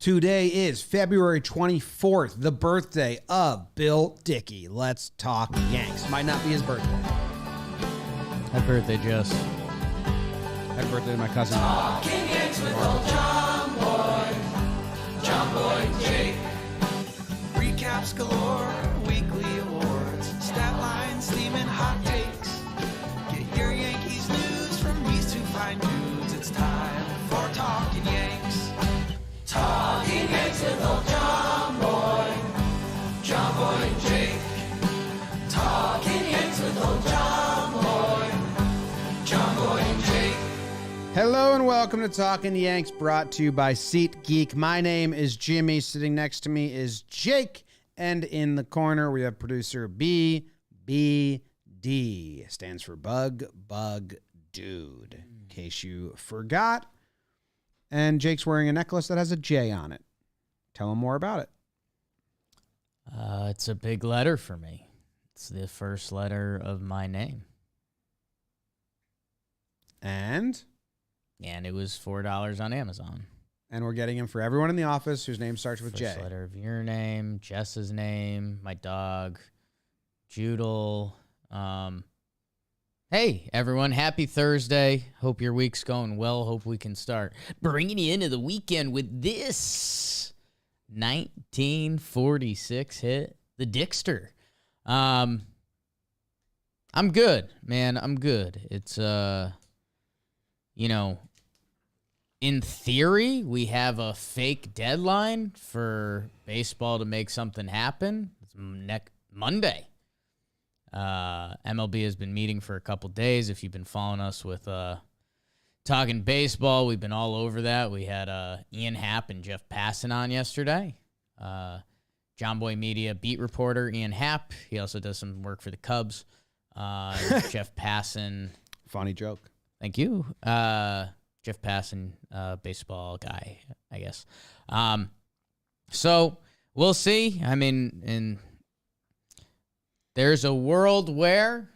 Today is February 24th, the birthday of Bill Dickey. Let's talk Yanks. Might not be his birthday. Happy birthday, Jess. Happy birthday to my cousin. Talking Yanks with old John Boy Jake. Recaps galore, weekly awards, stat lines, steaming hot takes. Get your Yankees news from these two fine dudes. It's time for Talking Yanks. Talking Yanks with old John Boy Jake. Talking Yanks with old John Boy Jake. Hello and welcome to Talkin' Yanks, brought to you by SeatGeek. My name is Jimmy. Sitting next to me is Jake. And in the corner, we have producer BBD. Stands for Bug Dude, in case you forgot. And Jake's wearing a necklace that has a J on it. Tell him more about it. It's a big letter for me. It's the first letter of my name. And it was $4 on Amazon. And we're getting him for everyone in the office whose name starts with J. First letter of your name, Jess's name, my dog, Judel. Hey, everyone. Happy Thursday. Hope your week's going well. Hope we can start bringing you into the weekend with this 1946 hit, the Dickster. I'm good, man. I'm good. It's, in theory, we have a fake deadline for baseball to make something happen. It's next Monday. MLB has been meeting for a couple days. If you've been following us with Talking Baseball, we've been all over that. We had Ian Happ and Jeff Passan on yesterday. John Boy Media beat reporter Ian Happ. He also does some work for the Cubs. Jeff Passan. Funny joke. Thank you. Jeff Passan, baseball guy, I guess. So we'll see. I mean, there's a world where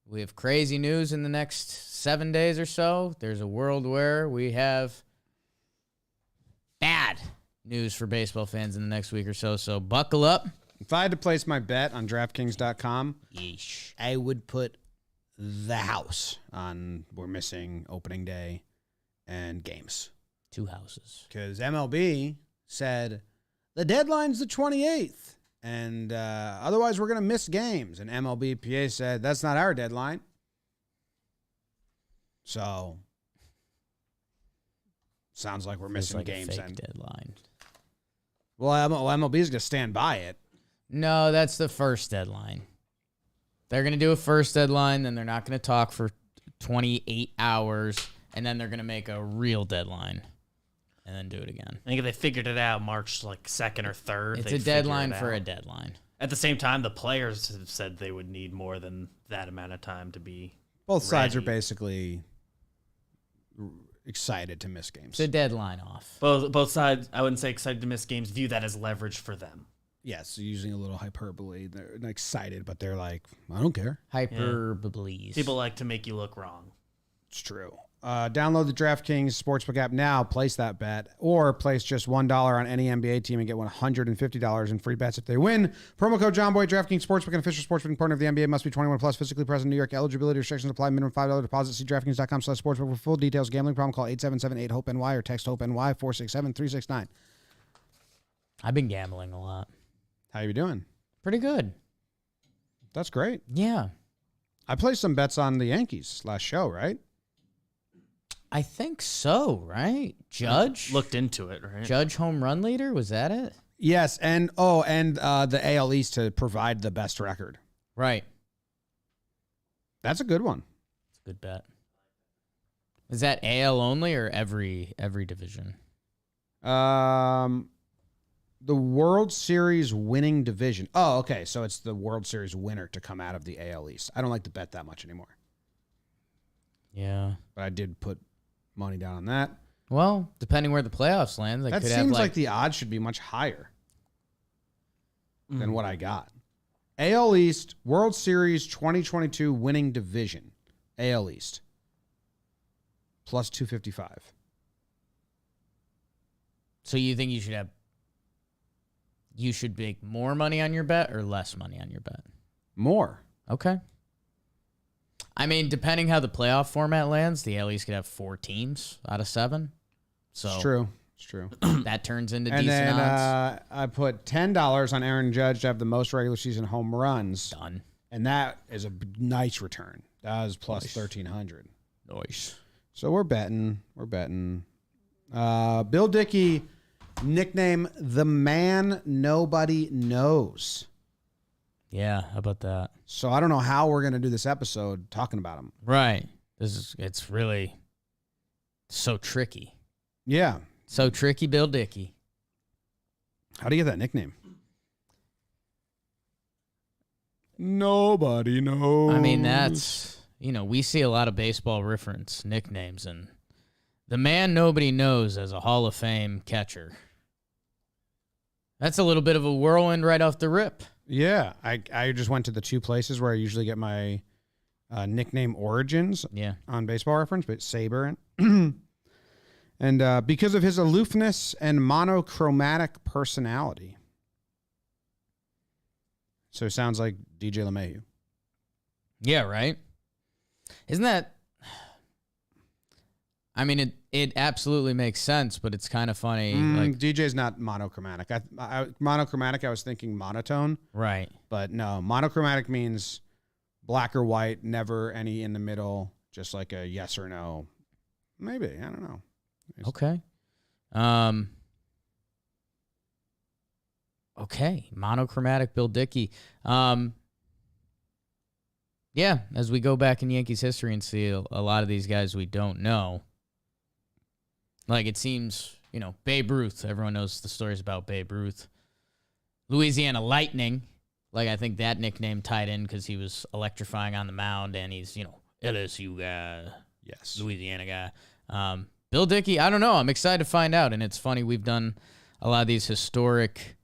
we have crazy news in the next 7 days or so. There's a world where we have bad news for baseball fans in the next week or so. So buckle up. If I had to place my bet on DraftKings.com, Yeesh. I would put the house on we're missing opening day and games. 2 houses. Because MLB said the deadline's the 28th. And otherwise, we're going to miss games. And MLBPA said, that's not our deadline. So, sounds like we're missing like games a fake then. deadline. Well, MLB is going to stand by it. No, that's the first deadline. They're going to do a first deadline, then they're not going to talk for 28 hours, and then they're going to make a real deadline. And then do it again. I think if they figured it out March 2nd or 3rd. It's a deadline for a deadline. At the same time, the players have said they would need more than that amount of time to be Both sides are ready. basically excited to miss games. It's a deadline off. Both sides, I wouldn't say excited to miss games, view that as leverage for them. Yes, using a little hyperbole. They're excited, but they're like, I don't care. Hyperboles. People like to make you look wrong. It's true. Download the DraftKings Sportsbook app now. Place that bet, or place just $1 on any NBA team and get $150 in free bets if they win. Promo code JohnBoy. DraftKings Sportsbook, an official sports betting partner of the NBA. Must be 21 plus. Physically present in New York. Eligibility restrictions apply. Minimum $5 deposit. See DraftKings.com/sportsbook for full details. Gambling problem? Call 877-8-HOPE-NY or text HOPE-NY 467-369. I've been gambling a lot. How you doing? Pretty good. That's great. Yeah. I placed some bets on the Yankees last show, right? I think so, right? Judge? Looked into it, right? Judge home run leader? Was that it? Yes, and the AL East to provide the best record. Right. That's a good one. It's a good bet. Is that AL only or every division? The World Series winning division. Oh, okay. So it's the World Series winner to come out of the AL East. I don't like to bet that much anymore. Yeah. But I did put money down on that. Well, depending where the playoffs land, they That could seems have like the odds should be much higher than what I got. AL East, World Series 2022 winning division. AL East. Plus 255. So you think you should make more money on your bet or less money on your bet? More. Okay. I mean, depending how the playoff format lands, the A's could have 4 teams out of 7. So It's true. It's true. that turns into And decent then odds. I put $10 on Aaron Judge to have the most regular season home runs. Done. And that is a nice return. That is plus 1,300. Nice. So we're betting. We're betting. Bill Dickey, nickname the man nobody knows. Yeah, how about that? So I don't know how we're going to do this episode talking about him. Right. It's really so tricky. Yeah. So tricky, Bill Dickey. How do you get that nickname? Nobody knows. I mean, that's, we see a lot of baseball reference nicknames, and the man nobody knows as a Hall of Fame catcher. That's a little bit of a whirlwind right off the rip. Yeah. I just went to the 2 places where I usually get my nickname origins on Baseball Reference, but Saber and and because of his aloofness and monochromatic personality. So it sounds like DJ LeMahieu. Yeah, right? Isn't that... I mean, it absolutely makes sense, but it's kind of funny. DJ's not monochromatic. Monochromatic, I was thinking monotone. Right. But no, monochromatic means black or white, never any in the middle, just like a yes or no. Maybe. I don't know. Okay. Okay. Monochromatic Bill Dickey. Yeah, as we go back in Yankees history and see a lot of these guys we don't know. Like, it seems, Babe Ruth. Everyone knows the stories about Babe Ruth. Louisiana Lightning. Like, I think that nickname tied in because he was electrifying on the mound, and he's, LSU guy. Yes. Louisiana guy. Bill Dickey, I don't know. I'm excited to find out. And it's funny, we've done a lot of these historic,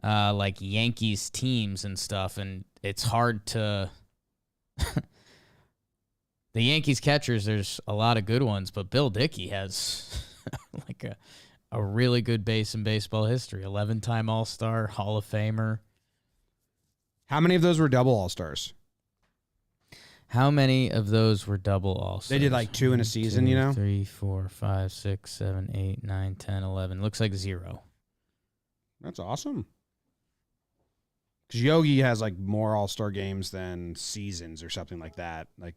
like, Yankees teams and stuff, and it's hard to... The Yankees catchers, there's a lot of good ones, but Bill Dickey has like a really good base in baseball history. 11-time All-Star, Hall of Famer. How many of those were double All-Stars? How many of those were double All-Stars? They did like 2 in a season, 3, 4, 5, 6, 7, 8, 9, 10, 11. Looks like 0. That's awesome. Because Yogi has like more All-Star games than seasons or something like that. Like,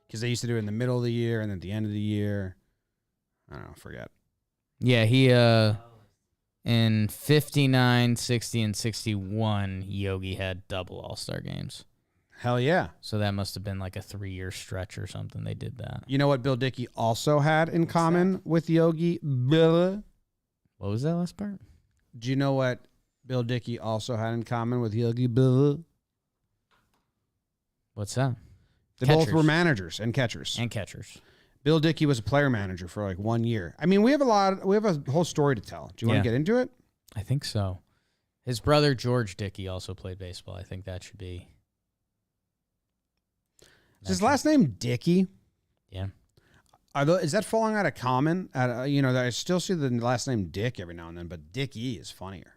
because they used to do it in the middle of the year and then at the end of the year. I don't know, forget. Yeah, he in 59, 60, and 61, Yogi had double All-Star games. Hell yeah. So that must have been like a 3-year stretch or something. They did that. You know what Bill Dickey also had in common with Yogi Berra? What was that last part? Do you know what Bill Dickey also had in common with Yogi Berra? What's that? They Catchers. both were managers and catchers. And catchers. Bill Dickey was a player manager for like 1 year. I mean, we have a whole story to tell. Do you want to get into it? I think so. His brother George Dickey also played baseball. I think that should be. Is his last name Dickey? Yeah. Is that falling out of common? I still see the last name Dick every now and then, but Dickey is funnier.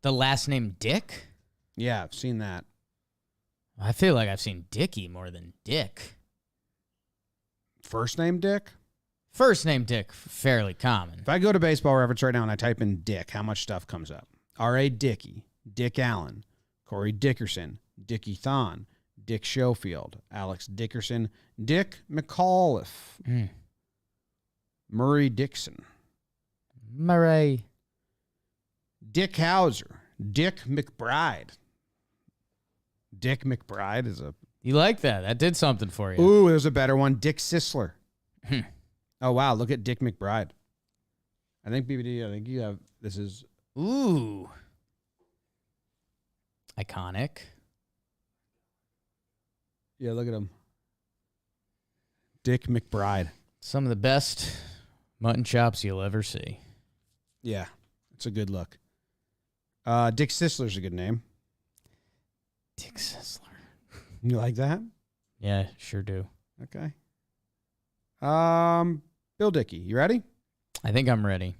The last name Dick? Yeah, I've seen that. I feel like I've seen Dickey more than Dick. First name Dick? First name Dick, fairly common. If I go to Baseball Reference right now and I type in Dick, how much stuff comes up? R.A. Dickey, Dick Allen, Corey Dickerson, Dickie Thon, Dick Schofield, Alex Dickerson, Dick McAuliffe, Murray Dixon, Murray. Dick Hauser, Dick McBride. Dick McBride is a... You like that? That did something for you. Ooh, there's a better one. Dick Sisler. Oh, wow. Look at Dick McBride. I think BBD, you have... This is... Ooh. Iconic. Yeah, look at him. Dick McBride. Some of the best mutton chops you'll ever see. Yeah, it's a good look. Dick Sisler's a good name. Dick Sisler. You like that? Yeah, sure do. Okay. Bill Dickey. You ready? I think I'm ready.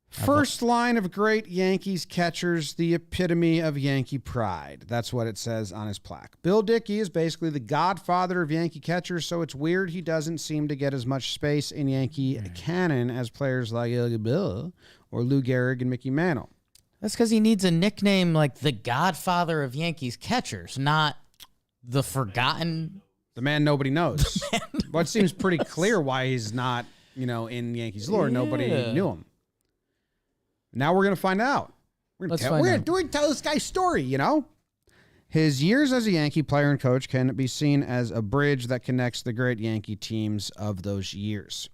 First line of great Yankees catchers, the epitome of Yankee pride. That's what it says on his plaque. Bill Dickey is basically the godfather of Yankee catchers, so it's weird he doesn't seem to get as much space in Yankee canon as players like Yogi Berra or Lou Gehrig and Mickey Mantle. That's because he needs a nickname like the godfather of Yankees catchers, not the forgotten. The man nobody knows. Well, it seems pretty clear why he's not, in Yankees lore. Yeah. Nobody knew him. Now we're going to find out. We're going to tell this guy's story, His years as a Yankee player and coach can be seen as a bridge that connects the great Yankee teams of those years.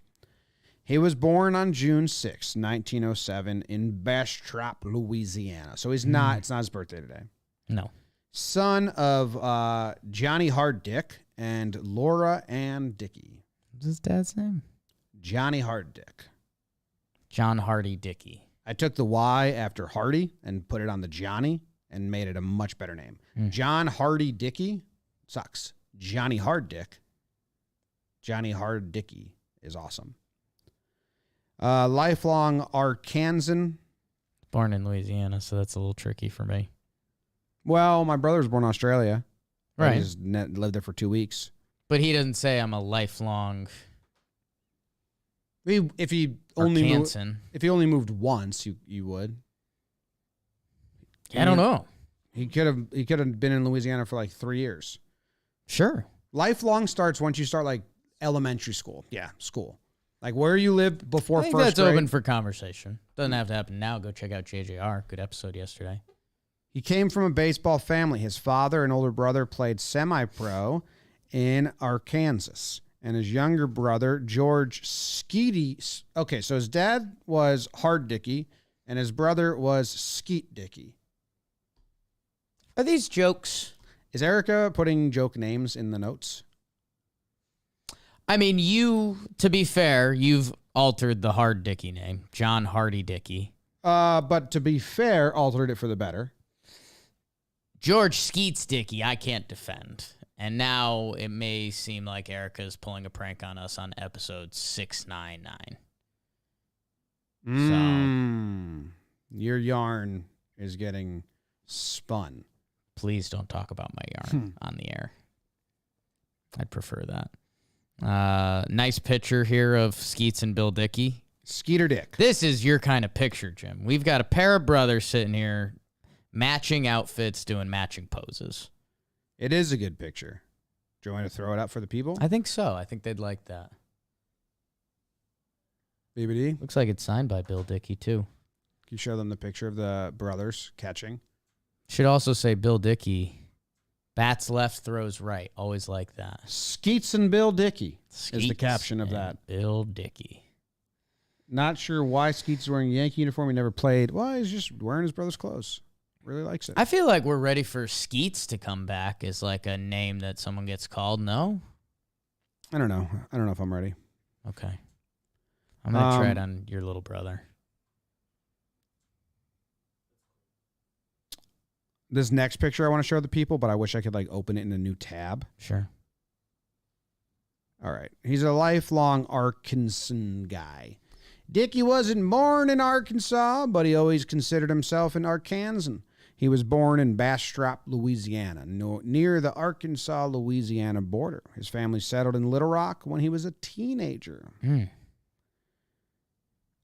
He was born on June 6, 1907 in Bastrop, Louisiana. So it's not his birthday today. No. Son of Johnny Hard Dick and Laura Ann Dickey. What's his dad's name? Johnny Hard Dick. John Hardy Dickey. I took the Y after Hardy and put it on the Johnny and made it a much better name. John Hardy Dickey sucks. Johnny Hard Dick. Johnny Hard Dickey is awesome. Lifelong Arkansan. Born in Louisiana, so that's a little tricky for me. Well, my brother was born in Australia. Right. He just lived there for 2 weeks. But he doesn't say I'm a lifelong If he only moved once, you would. I don't know. He could have been in Louisiana for like 3 years. Sure. Lifelong starts once you start like elementary school. Yeah, school. Like where you lived before I think first that's grade. open for conversation. Doesn't have to happen now. Go check out JJR. Good episode yesterday. He came from a baseball family. His father and older brother played semi-pro in Arkansas. And his younger brother, George Skeety. Okay, so his dad was Hard Dickey, and his brother was Skeet Dickey. Are these jokes? Is Erica putting joke names in the notes? I mean, to be fair, you've altered the Hard Dickey name, John Hardy Dickey. But to be fair, altered it for the better. George Skeets Dickey, I can't defend. And now it may seem like Erica's pulling a prank on us on episode 699. Your yarn is getting spun. Please don't talk about my yarn on the air. I'd prefer that. Nice picture here of Skeets and Bill Dickey. Skeeter Dick. This is your kind of picture, Jim. We've got a pair of brothers sitting here, matching outfits, doing matching poses. It is a good picture. Do you want me to throw it up for the people? I think so. I think they'd like that. BBD? Looks like it's signed by Bill Dickey, too. Can you show them the picture of the brothers catching? Should also say Bill Dickey. Bats left, throws right. Always like that. Skeets and Bill Dickey Skeets is the caption of that. Bill Dickey. Not sure why Skeets is wearing a Yankee uniform. He never played. Well, he's just wearing his brother's clothes. Really likes it. I feel like we're ready for Skeets to come back as like a name that someone gets called. No? I don't know. I don't know if I'm ready. Okay. I'm going to try it on your little brother. This next picture I want to show the people, but I wish I could like open it in a new tab. Sure. All right. He's a lifelong Arkansas guy. Dickey wasn't born in Arkansas, but he always considered himself an Arkansan. He was born in Bastrop, Louisiana, near the Arkansas-Louisiana border. His family settled in Little Rock when he was a teenager.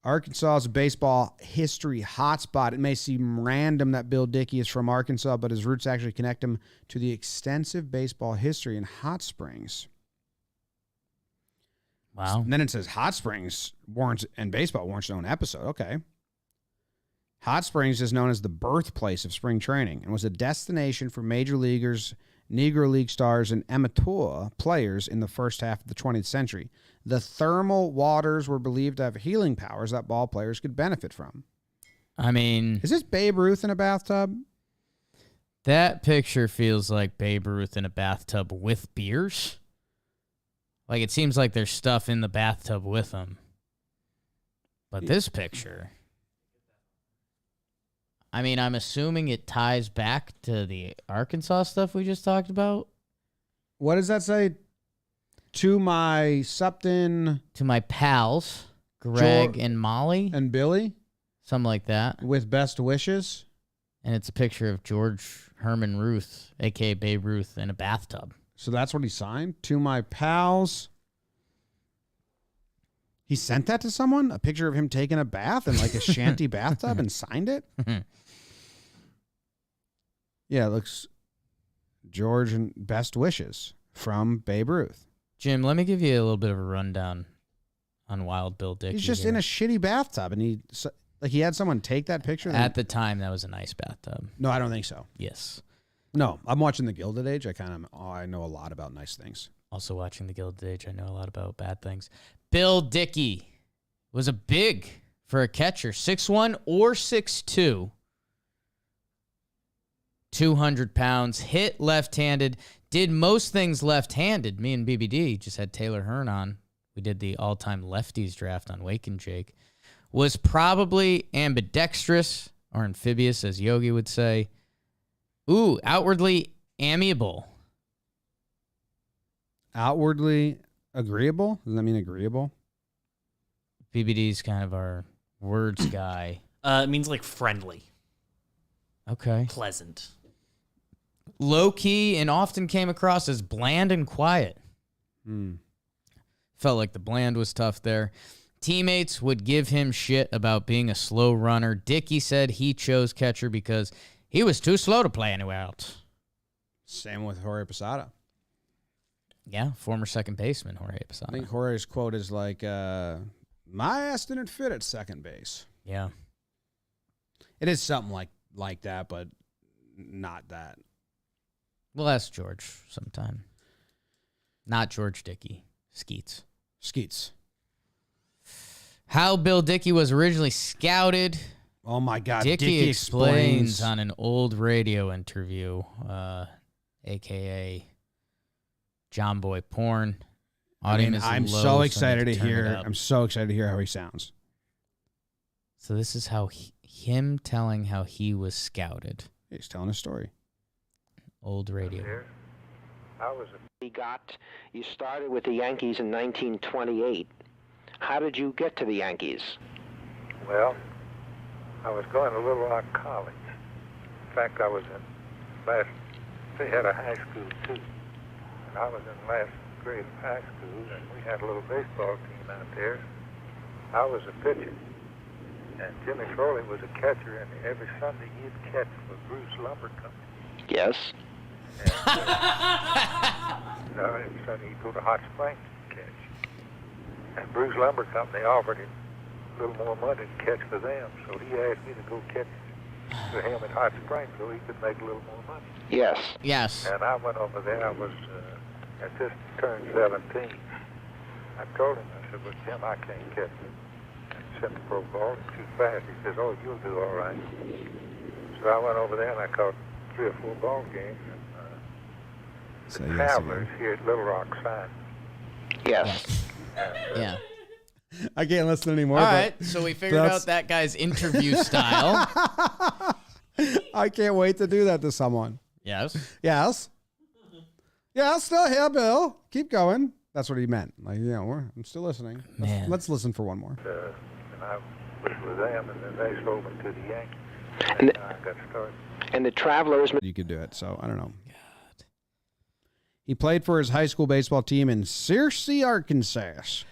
Arkansas is a baseball history hotspot. It may seem random that Bill Dickey is from Arkansas, but his roots actually connect him to the extensive baseball history in Hot Springs. Wow. And then it says Hot Springs and baseball warrants its own episode. Okay. Hot Springs is known as the birthplace of spring training and was a destination for major leaguers, Negro League stars, and amateur players in the first half of the 20th century. The thermal waters were believed to have healing powers that ball players could benefit from. I mean, is this Babe Ruth in a bathtub? That picture feels like Babe Ruth in a bathtub with beers. Like, it seems like there's stuff in the bathtub with him. But this picture, I mean, I'm assuming it ties back to the Arkansas stuff we just talked about. What does that say? To my Supton To my pals, Greg and Molly, and Billy something like that. with best wishes. And it's a picture of George Herman Ruth, a.k.a. Babe Ruth, in a bathtub. So that's what he signed. To my pals. He sent that to someone? A picture of him taking a bath in like a shanty bathtub and signed it? Yeah, it looks George and best wishes from Babe Ruth. Jim, let me give you a little bit of a rundown on Wild Bill Dickey. He's just here. in a shitty bathtub, and he had someone take that picture. At the time, that was a nice bathtub. No, I don't think so. Yes. No, I'm watching The Gilded Age. I know a lot about nice things. Also watching The Gilded Age, I know a lot about bad things. Bill Dickey was a big for a catcher, 6'1" or 6'2", 200 pounds, hit left-handed, did most things left-handed. Me and BBD just had Taylor Hearn on. We did the all-time lefties draft on Wake and Jake. Was probably ambidextrous or amphibious, as Yogi would say. Ooh, outwardly amiable. Outwardly agreeable? Does that mean agreeable? BBD's kind of our words guy. It means like friendly, Okay. pleasant. Low-key and often came across as bland and quiet. Felt like the bland was tough there. Teammates would give him shit about being a slow runner. Dickey said he chose catcher because he was too slow to play anywhere else. Same with Jorge Posada. Yeah, former second baseman Jorge I Posada. think Jorge's quote is like, my ass didn't fit at second base. Yeah. It is something like that, but not that. We'll ask George sometime. Not George Dickey. Skeets. How Bill Dickey was originally scouted. Oh, my God. Dickey explains on an old radio interview, a.k.a. John Boy Porn. I'm so excited to hear. I'm so excited to hear how he sounds. So this is how him telling how he was scouted. He's telling a story. Old radio. You started with the Yankees in 1928. How did you get to the Yankees? Well, I was going to Little Rock College. In fact, I was in last, they had a high school too. And I was in last grade of high school, and we had a little baseball team out there. I was a pitcher, and Jimmy Crowley was a catcher, and every Sunday he'd catch for Bruce Lumber Company. Yes. And, every Sunday he'd go to Hot Springs to catch. And Bruce Lumber Company offered him a little more money to catch for them, so he asked me to go catch for him at Hot Springs so he could make a little more money. Yes. Yes. And I went over there. I was, I just turned 17. I told him, I said, well, Jim, I can't catch it. And sent the pro ball too fast. He says, oh, you'll do all right. So I went over there and I caught 3 or 4 ball games. And the Travelers here at Little Rock signed. Yes. Yeah. I can't listen anymore. All right. So we figured out that guy's interview style. I can't wait to do that to someone. Yes. Yes. Yeah, still here, Bill. Keep going. That's what he meant. Like, I'm still listening. Man. Let's listen for one more. And I was with them, and then they sold me to the Yankees. And I got started. And the Travelers... You could do it, so I don't know. God. He played for his high school baseball team in Searcy, Arkansas.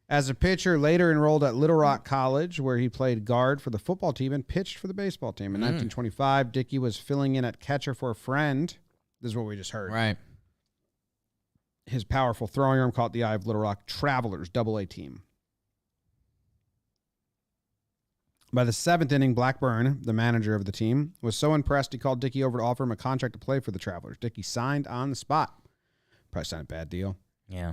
As a pitcher, later enrolled at Little Rock College, where he played guard for the football team and pitched for the baseball team. In 1925, Dickey was filling in at catcher for a friend. This is what we just heard. Right. His powerful throwing arm caught the eye of Little Rock Travelers, AA team. By the 7th inning, Blackburn, the manager of the team, was so impressed he called Dickey over to offer him a contract to play for the Travelers. Dickey signed on the spot. Probably signed a bad deal. Yeah.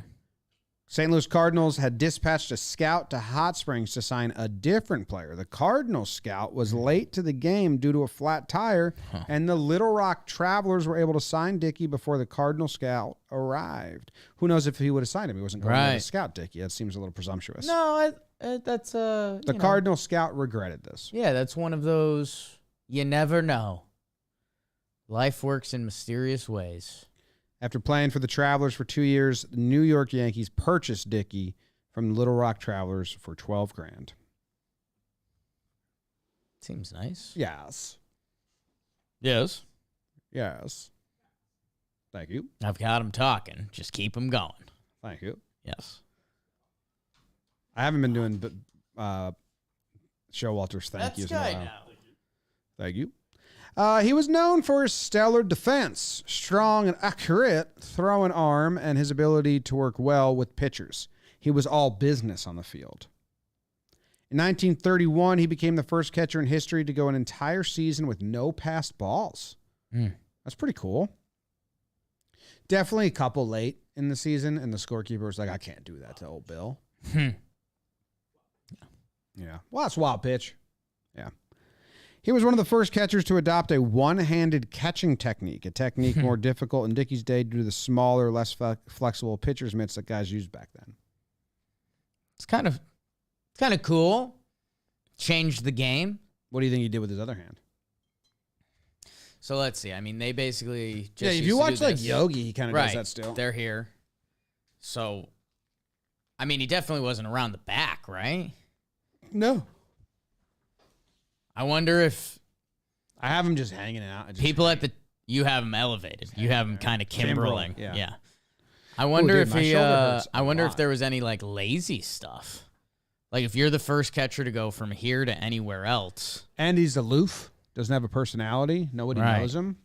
St. Louis Cardinals had dispatched a scout to Hot Springs to sign a different player. The Cardinals scout was late to the game due to a flat tire, and the Little Rock Travelers were able to sign Dickey before the Cardinal scout arrived. Who knows if he would have signed him? He wasn't going to scout Dickey. That seems a little presumptuous. No, that's the Cardinal scout regretted this. Yeah, that's one of those you never know. Life works in mysterious ways. After playing for the Travelers for 2 years, the New York Yankees purchased Dickey from the Little Rock Travelers for $12,000. Seems nice. Yes. Yes. Yes. Thank you. I've got him talking. Just keep him going. Thank you. Yes. I haven't been doing Showalter's thank yous in a while. Thank you. He was known for his stellar defense, strong and accurate throwing arm, and his ability to work well with pitchers. He was all business on the field. In 1931, he became the first catcher in history to go an entire season with no passed balls. That's pretty cool. Definitely a couple late in the season, and the scorekeeper was like, I can't do that to old Bill. Yeah. Well, that's a wild pitch. Yeah. He was one of the first catchers to adopt a one-handed catching technique, a technique more difficult in Dickey's day due to the smaller, less flexible pitcher's mitts that guys used back then. It's kind of cool. Changed the game. What do you think he did with his other hand? So let's see. I mean, they basically just if you watch like Yogi, he kind of does that still. They're here. So, I mean, he definitely wasn't around the back, right? No. I wonder if I have him just hanging out. People at the you have him elevated. You have him kind of kimberling. Yeah. I wonder if my he. shoulder hurts I a wonder lot. if there was any like lazy stuff. Like if you're the first catcher to go from here to anywhere else. And he's aloof. Doesn't have a personality. Nobody knows him.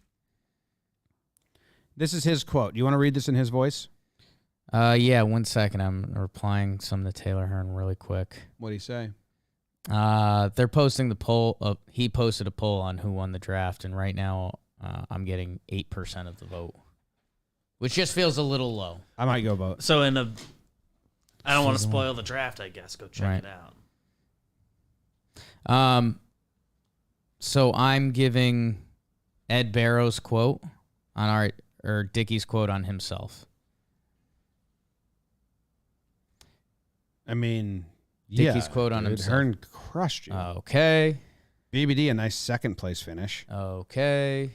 This is his quote. You want to read this in his voice? Yeah, 1 second. I'm replying some to Taylor Hearn really quick. What did he say? They're posting the poll. He posted a poll on who won the draft, and right now I'm getting 8% of the vote, which just feels a little low. I might go vote. So I don't want to spoil the draft, I guess. Go check it out. So I'm giving Ed Barrow's quote on Dickey's quote on himself. I mean, Dickey's quote on himself. Hearn crushed you. Okay. BBD, a nice second place finish. Okay.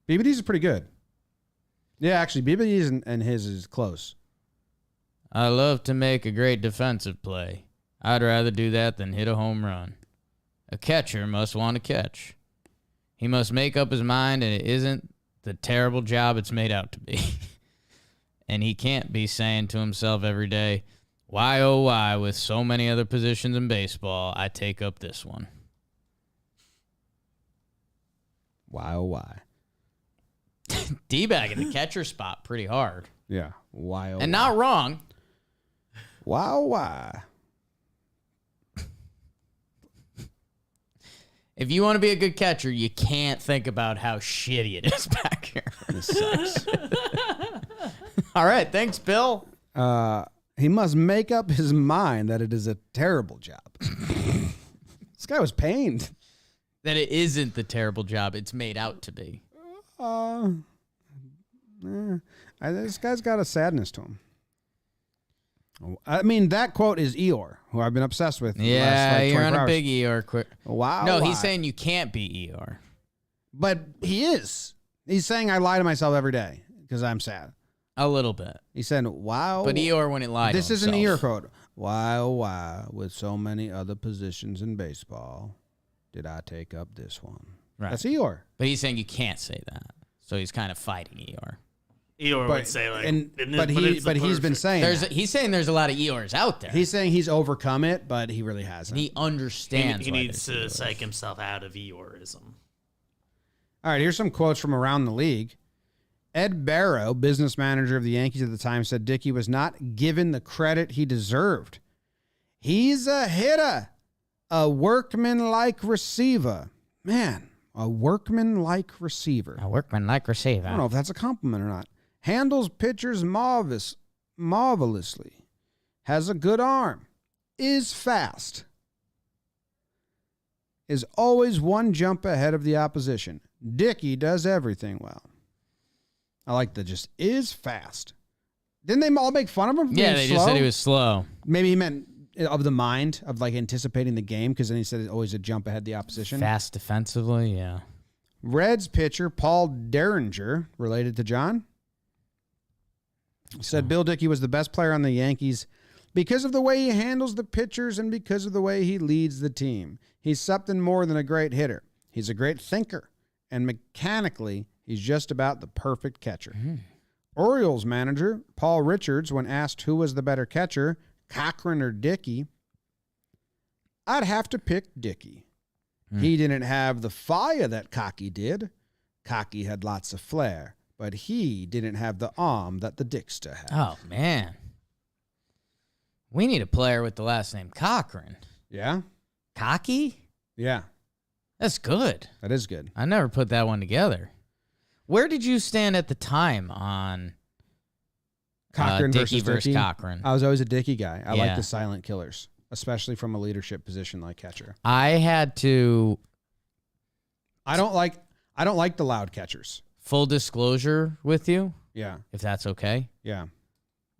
BBD's pretty good. Yeah, actually, BBD's and his is close. I love to make a great defensive play. I'd rather do that than hit a home run. A catcher must want to catch. He must make up his mind, and it isn't the terrible job it's made out to be. And he can't be saying to himself every day, why, oh, why, with so many other positions in baseball, I take up this one. Why, oh, why. D-bag in the catcher spot pretty hard. Yeah. Why, oh, and why. not wrong. Why, oh, why. If you want to be a good catcher, you can't think about how shitty it is back here. This sucks. All right. Thanks, Bill. He must make up his mind that it is a terrible job. This guy was pained. That it isn't the terrible job it's made out to be. This guy's got a sadness to him. I mean, that quote is Eeyore, who I've been obsessed with. Yeah, the last, you're on a 24 big Eeyore. Quick. Wow. No, why? he's saying you can't be Eeyore. But he is. He's saying I lie to myself every day because I'm sad. A little bit. He said, wow. But Eeyore wouldn't lie This to is an himself. Eeyore quote. Why, oh, why, with so many other positions in baseball, did I take up this one? Right. That's Eeyore. But he's saying you can't say that. So he's kind of fighting Eeyore. Eeyore would say, like, but he's been saying that. He's saying there's a lot of Eeyores out there. He's saying he's overcome it, but he really hasn't. He understands he why needs there's to Eeyores. psych himself out of Eeyoreism. All right, here's some quotes from around the league. Ed Barrow, business manager of the Yankees at the time, said Dickey was not given the credit he deserved. He's a hitter, a workman-like receiver. Man, a workman-like receiver. A workman-like receiver. I don't know if that's a compliment or not. Handles pitchers marvelously. Has a good arm. Is fast. Is always one jump ahead of the opposition. Dickey does everything well. I like the just is fast. Didn't they all make fun of him for Yeah, being they slow? just said he was slow. Maybe he meant of the mind, of like anticipating the game, because then he said it's always a jump ahead the opposition. Fast defensively, yeah. Reds pitcher Paul Derringer, related to John? Said Bill Dickey was the best player on the Yankees because of the way he handles the pitchers and because of the way he leads the team. He's something more than a great hitter. He's a great thinker, and mechanically, he's just about the perfect catcher. Orioles manager Paul Richards, when asked who was the better catcher, Cochran or Dickey, I'd have to pick Dickey. He didn't have the fire that Cocky did. Cocky had lots of flair, but he didn't have the arm that the Dickster had. Oh, man. We need a player with the last name Cochran. Yeah? Cocky? Yeah. That's good. That is good. I never put that one together. Where did you stand at the time on Cochran Dickey versus Dickey? Cochran? I was always a Dickey guy. I like Yeah. the silent killers, especially from a leadership position like catcher. I had to, I don't like the loud catchers. full disclosure with you, Yeah. if that's okay. Yeah.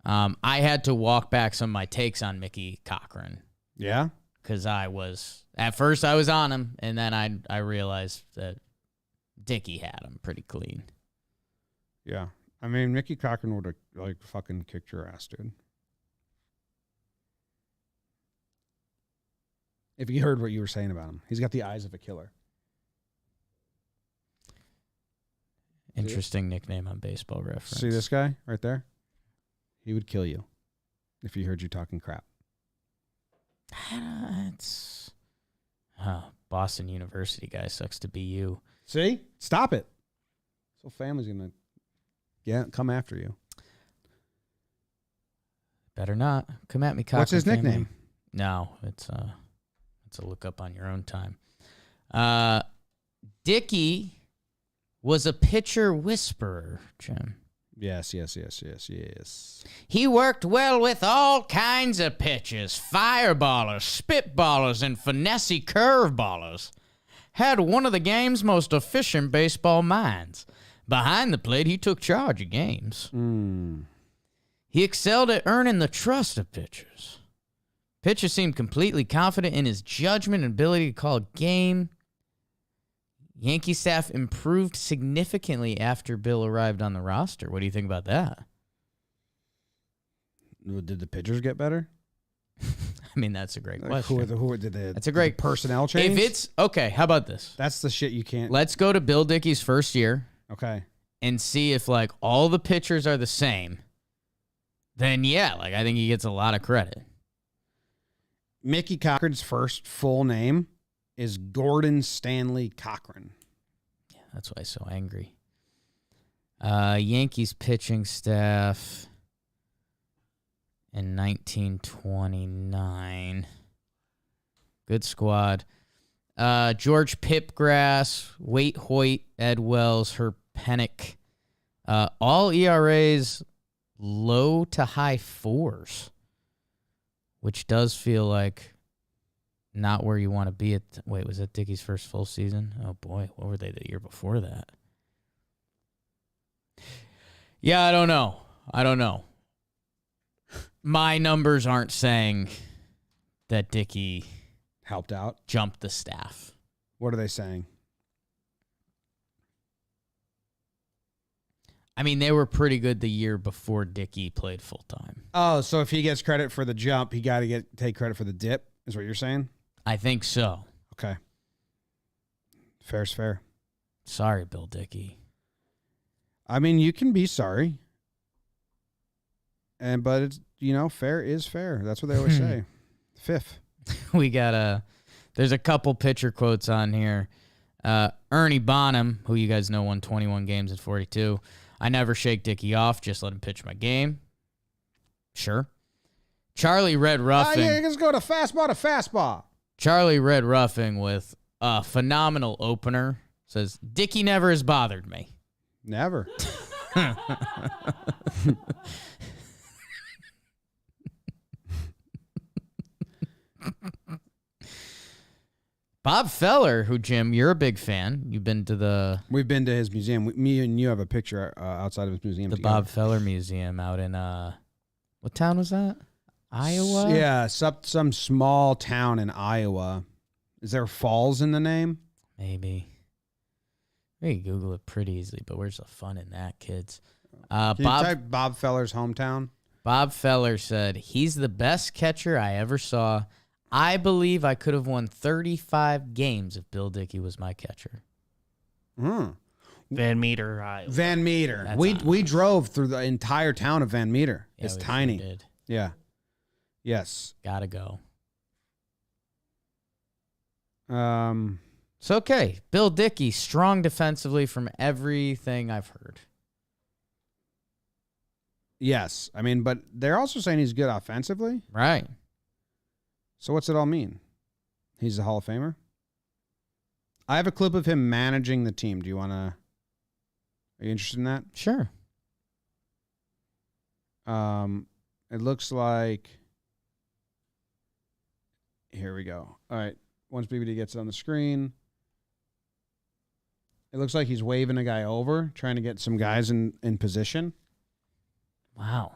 I had to walk back some of my takes on Mickey Cochran Yeah? because at first I was on him, and then I realized that Dickey had him pretty clean. Yeah. I mean, Mickey Cochran would have, fucking kicked your ass, dude. If you heard what you were saying about him. He's got the eyes of a killer. Interesting nickname on Baseball Reference. See this guy right there? He would kill you if he heard you talking crap. It's Boston University guy, sucks to be you. See? Stop it. So family's going to come after you. Better not come at me, Cochran. What's his family. nickname? No, it's a look up on your own time. Dickey was a pitcher whisperer, Jim. Yes. He worked well with all kinds of pitches, fireballers, spitballers, and finesse curveballers. Had one of the game's most efficient baseball minds. Behind the plate, he took charge of games. He excelled at earning the trust of pitchers. Pitcher seemed completely confident in his judgment and ability to call a game. Yankee staff improved significantly after Bill arrived on the roster. What do you think about that? Did the pitchers get better? I mean, that's a great question. That's a great personnel change. If it's okay, how about this? That's the shit you can't. Let's go to Bill Dickey's first year. Okay. And see if all the pitchers are the same. Then yeah, I think he gets a lot of credit. Mickey Cochran's first full name is Gordon Stanley Cochran. Yeah, that's why he's so angry. Yankees pitching staff in 1929. Good squad. George Pipgrass, Waite Hoyt, Ed Wells, Herb Pennick. All ERAs low to high fours, which does feel like not where you want to be at. Wait, was that Dickey's first full season? Oh, boy. What were they the year before that? Yeah, I don't know. My numbers aren't saying that Dickey helped out, jumped the staff. What are they saying? I mean, they were pretty good the year before Dickey played full-time. Oh, so if he gets credit for the jump, he got to take credit for the dip, is what you're saying? I think so. Okay. Fair's fair. Sorry, Bill Dickey. I mean, you can be sorry. But it's, fair is fair. That's what they always say. Fifth. We got there's a couple pitcher quotes on here. Ernie Bonham, who you guys know won 21 games in 42. I never shake Dickey off, just let him pitch my game. Sure. Charlie Red Ruffing. Yeah, let's go to fastball. Charlie Red Ruffing with a phenomenal opener says, Dickey never has bothered me. Never. Bob Feller, who, Jim, you're a big fan. You've been to We've been to his museum. Me and you have a picture outside of his museum. The together. Bob Feller Museum out in, what town was that? Iowa? Yeah, some small town in Iowa. Is there Falls in the name? Maybe. We can Google it pretty easily, but where's the fun in that, kids? Can you type Bob Feller's hometown? Bob Feller said, he's the best catcher I ever saw. I believe I could have won 35 games if Bill Dickey was my catcher. Van Meter, Iowa. Van Meter. That's We drove through the entire town of Van Meter. Yeah, It's we tiny. sure did. Yeah. Yes. Gotta go. Um. It's okay. Bill Dickey, strong defensively from everything I've heard. Yes. I mean, but they're also saying he's good offensively. Right. So what's it all mean? He's a Hall of Famer? I have a clip of him managing the team. Do you want to... Are you interested in that? Sure. It looks like... Here we go. All right. Once BBD gets it on the screen... It looks like he's waving a guy over, trying to get some guys in position. Wow.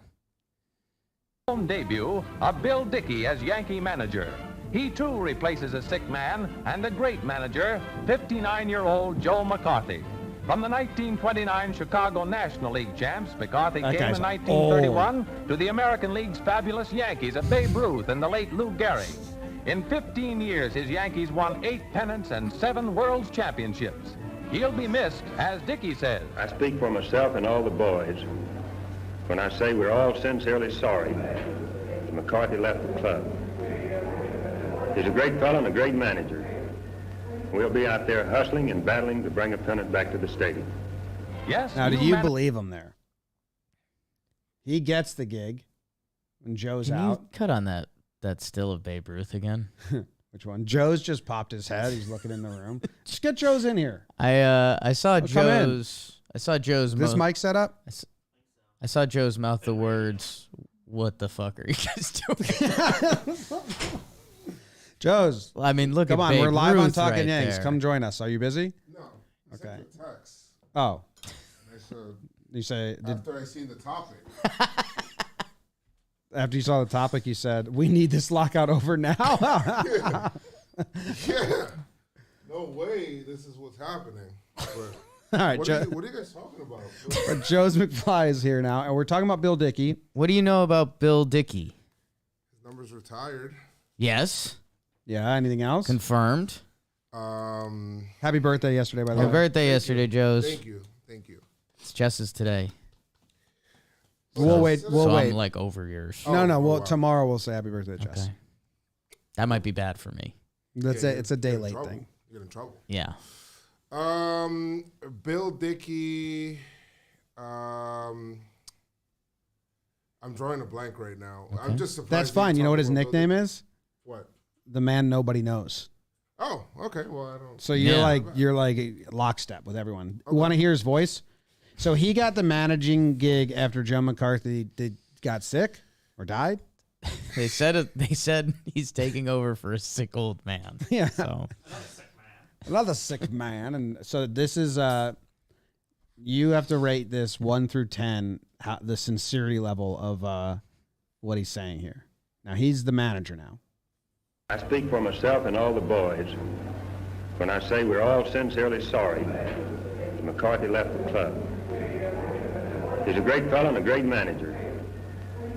Home debut of Bill Dickey as Yankee manager. He too replaces a sick man and a great manager, 59-year-old Joe McCarthy. From the 1929 Chicago National League champs, McCarthy That came guy's in 1931 to the American League's fabulous Yankees of Babe Ruth and the late Lou Gehrig. In 15 years, his Yankees won 8 pennants and 7 World's Championships. He'll be missed, as Dickey says. I speak for myself and all the boys when I say we're all sincerely sorry that McCarthy left the club. He's a great fellow and a great manager. We'll be out there hustling and battling to bring a pennant back to the stadium. Yes. Now, do you believe him there? He gets the gig when Joe's Can out. you cut on that still of Babe Ruth again? Which one? Joe's just popped his head. He's looking in the room. Just get Joe's in here. I saw come in. Joe's. I saw Joe's. This mic set up? I saw Joe's mouth the words, "What the fuck are you guys doing?" Joe's. I mean, look Come at on, Babe we're live on Ruth Talkin' right Yanks. there. Come join us. Are you busy? No. I Okay. sent you a text. Oh, I said, you say after I seen the topic. after you saw the topic, you said we need this lockout over now. Yeah. No way this is what's happening. But All right, what, Joe. what are you guys talking about? But Joe's McFly is here now, and we're talking about Bill Dickey. What do you know about Bill Dickey? His numbers retired. Yes, Yeah. Anything else? confirmed. Happy birthday yesterday, by the Happy way. birthday yesterday, Joe's. Thank you. Thank you. It's Jess's today. We'll wait. We'll so wait. I'm like over yours. No, Oh, well, wow. tomorrow we'll say happy birthday, Jess. Okay. That might be bad for me. That's Yeah, it. It's a day you're in late trouble. thing. You get in trouble. Yeah. Bill Dickey. I'm drawing a blank right now. I'm just surprised. That's fine. You know what his nickname is? What? The man nobody knows. Oh, okay. Well, I don't. So you're Yeah. you're like lockstep with everyone. Want to hear his voice? So he got the managing gig after Joe McCarthy got sick or died. They said he's taking over for a sick old man. Yeah. So Another sick man. And so this is you have to rate this 1 through 10, the sincerity level of what he's saying here. Now he's the manager now. I speak for myself and all the boys when I say we're all sincerely sorry that McCarthy left the club. He's a great fellow and a great manager.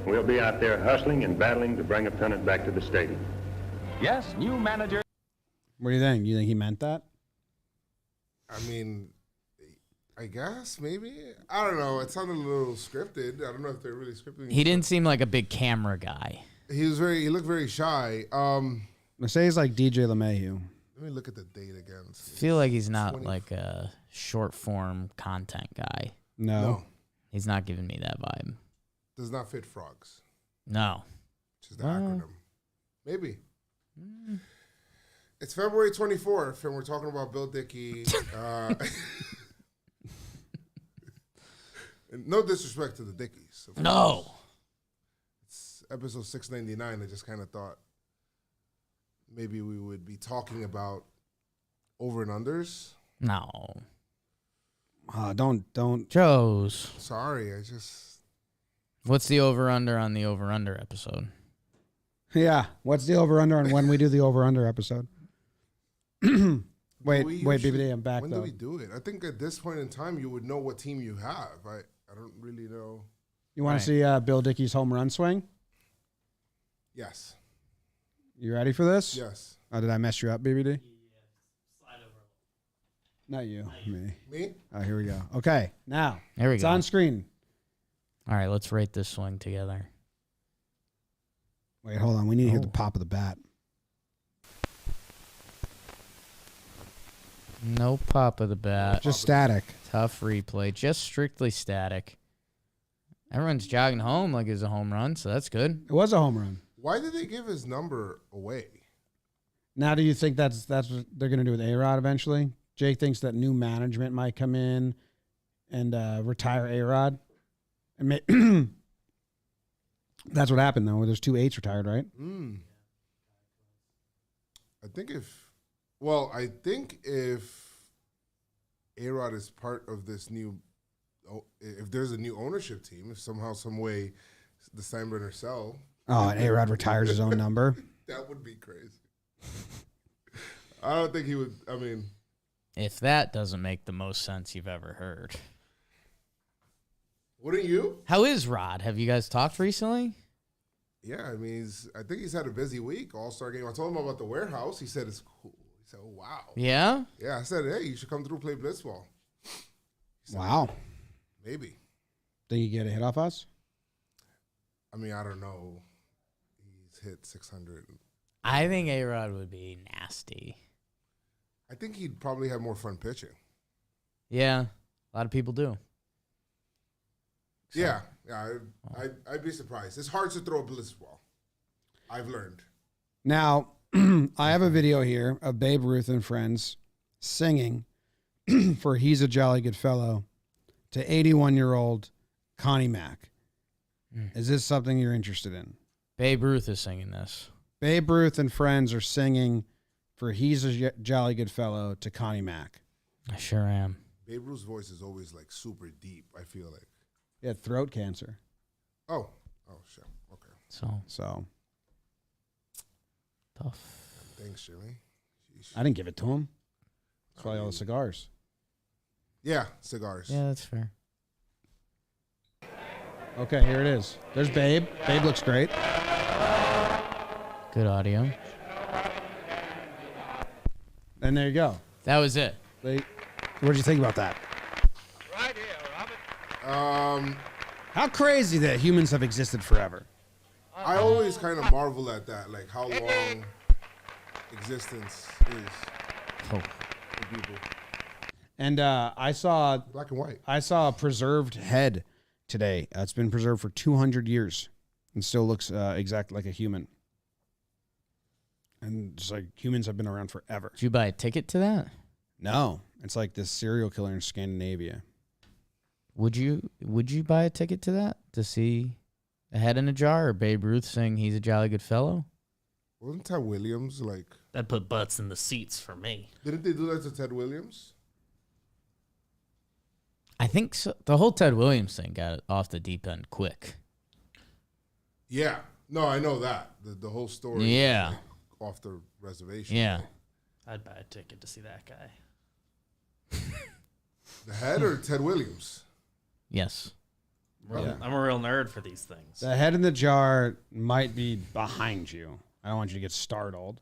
We'll be out there hustling and battling to bring a pennant back to the stadium. Yes, new manager. What do you think? You think he meant that? I mean, I guess maybe. I don't know. It sounded a little scripted. I don't know if they're really scripting. he didn't seem like a big camera guy. He looked very shy. They say he's like DJ LeMahieu. Let me look at the date again. I feel like he's not like a short form content guy. No. He's not giving me that vibe. Does not fit frogs, No. which is the acronym. Maybe. It's February 24th, and we're talking about Bill Dickey. And no disrespect to the Dickeys. of No. course. It's episode 699. I just kind of thought maybe we would be talking about over and unders. No. Don't. Joe's. Sorry, I just. What's the over under on the over under episode? Yeah. What's the over under on when we do the over under episode? Wait, BBD, I'm back When though. do we do it? I think at this point in time, you would know what team you have. I don't really know. You want to see Bill Dickey's home run swing? Yes. You ready for this? Yes. Oh, did I mess you up, BBD? Not you. Me. Me? Oh, here we go. Okay, now There we it's go. on screen. All right, let's rate this swing together. Wait, hold on. We need to hear the pop of the bat. No pop of the bat. Just static. Tough replay. Just strictly static. Everyone's jogging home like it's a home run, so that's good. It was a home run. Why did they give his number away? Now, do you think that's what they're going to do with A-Rod eventually? Jake thinks that new management might come in and retire A-Rod. And that's what happened, though. There's 2 8s retired, right? I think if A-Rod is part of this new, if there's a new ownership team, if somehow, some way, the Steinbrenner sell. Oh, and A-Rod retires his own number? That would be crazy. I don't think he would, I mean. If that doesn't make the most sense you've ever heard. Wouldn't you? How is Rod? Have you guys talked recently? Yeah, I mean, I think he's had a busy week, All-Star game. I told him about the warehouse. He said it's cool. He said, oh, wow. Yeah? Yeah, I said, hey, you should come through play blitzball. Said, Wow. Maybe. Think you get a hit off us? I mean, I don't know. He's hit 600. I think A-Rod would be nasty. I think he'd probably have more fun pitching. Yeah, a lot of people do. So. Yeah, I'd be surprised. It's hard to throw a blitzball. I've learned. Now, I have a video here of Babe Ruth and friends singing for He's a Jolly Good Fellow to 81-year-old Connie Mack. Is this something you're interested in? Babe Ruth is singing this. Babe Ruth and friends are singing for He's a Jolly Good Fellow to Connie Mack. I sure am. Babe Ruth's voice is always like super deep, I feel like. He had throat cancer. Oh, shit. Okay. So. Tough. Thanks, Jimmy. Sheesh. I didn't give it to him. That's probably all the cigars. Yeah, cigars. Yeah, that's fair. Okay, here it is. There's Babe. Babe looks great. Good audio. And there you go. That was it. What did you think about that? Right here, Robert. How crazy that humans have existed forever. I always kind of marvel at that, like how long existence is for people. And I saw Black and white. I saw a preserved head today. It's been preserved for 200 years and still looks exactly like a human. And just like humans have been around forever. Did you buy a ticket to that? No, it's like this serial killer in Scandinavia. Would you buy a ticket to that to see a head in a jar or Babe Ruth saying He's a Jolly Good Fellow? Wasn't Ted Williams like? That put butts in the seats for me. Didn't they do that to Ted Williams? I think so. The whole Ted Williams thing got off the deep end quick. Yeah. No, I know that. The whole story. Yeah. Was, like, off the reservation. Yeah. I'd buy a ticket to see that guy. The head or Ted Williams? Yes. I'm a real nerd for these things. The head in the jar might be behind you. I don't want you to get startled.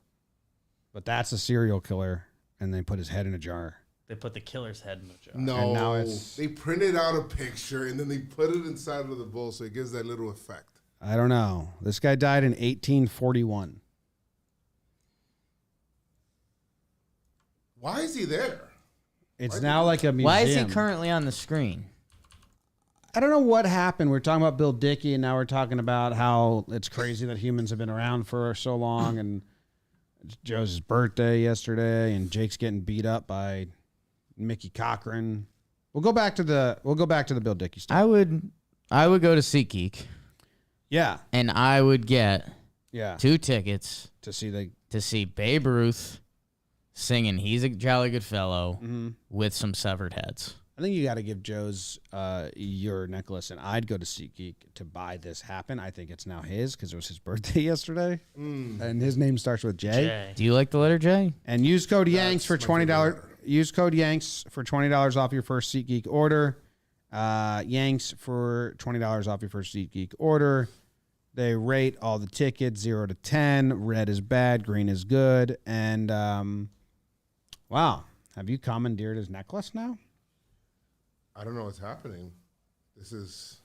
But that's a serial killer, and they put his head in a jar. They put the killer's head in the jar. No. now They printed out a picture, and then they put it inside of the bowl, so it gives that little effect. I don't know. This guy died in 1841. Why is he there? It's now like a museum. Why is he currently on the screen? I don't know what happened. We're talking about Bill Dickey, and now we're talking about how it's crazy that humans have been around for so long, and it's Joe's birthday yesterday, and Jake's getting beat up by Mickey Cochran. We'll go back to the Bill Dickey stuff. I would go to SeatGeek. Yeah. And I would get 2 tickets to see Babe Ruth singing He's a Jolly Good Fellow with some severed heads. I think you got to give Joe's your necklace, and I'd go to SeatGeek to buy this happen. I think it's now his because it was his birthday yesterday, and his name starts with J. Do you like the letter J? And use code Yanks for $20. Use code Yanks for $20 off your first SeatGeek order, Yanks for $20 off your first SeatGeek order. They rate all the tickets 0 to 10. Red is bad, green is good. And wow, have you commandeered his necklace now? I don't know what's happening. This is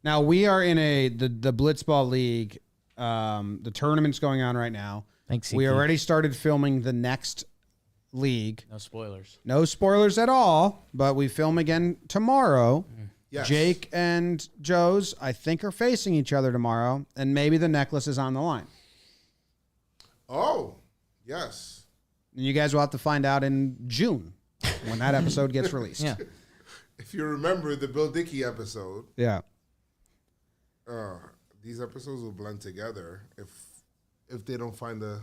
now we are in the Blitzball League. The tournament's going on right now. Thanks. We already started filming the next league. No spoilers. No spoilers at all, but we film again tomorrow. yes. Jake and Joe's, I think, are facing each other tomorrow, and maybe the necklace is on the line. Oh, yes. And you guys will have to find out in June when that episode gets released. Yeah. If you remember the Bill Dickey episode, Yeah. these episodes will blend together if they don't find the.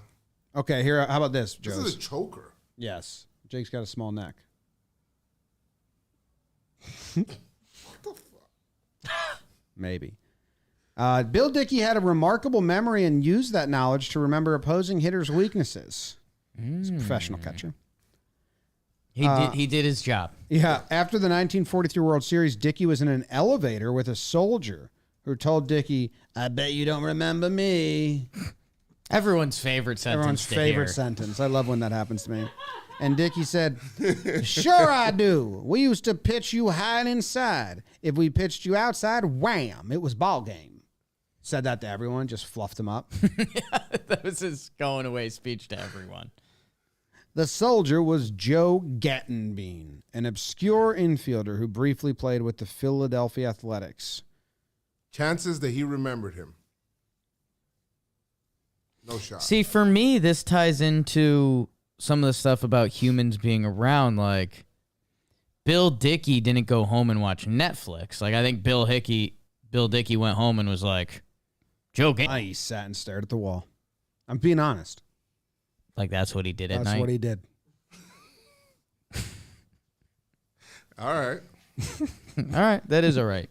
Okay, here. How about this, This Joe's? is a choker. Yes. Jake's got a small neck. What the fuck? Maybe. Bill Dickey had a remarkable memory and used that knowledge to remember opposing hitters' weaknesses. He's a professional catcher. He did his job. Yeah. After the 1943 World Series, Dickey was in an elevator with a soldier who told Dickey, "I bet you don't remember me." Everyone's favorite sentence. Everyone's to favorite hear. sentence. I love when that happens to me. And Dickey said, "Sure I do. We used to pitch you high and inside. If we pitched you outside, wham, it was ball game." Said that to everyone, just fluffed him up. That was his going away speech to everyone. The soldier was Joe Gettenbein, an obscure infielder who briefly played with the Philadelphia Athletics. Chances that he remembered him. No shot. See, for me, this ties into some of the stuff about humans being around. Like, Bill Dickey didn't go home and watch Netflix. Like, I think Bill Dickey went home and was like, Joe Gettenbein. He sat and stared at the wall. I'm being honest. Like, that's what he did at night. That's what he did. All right. All right, that is all right.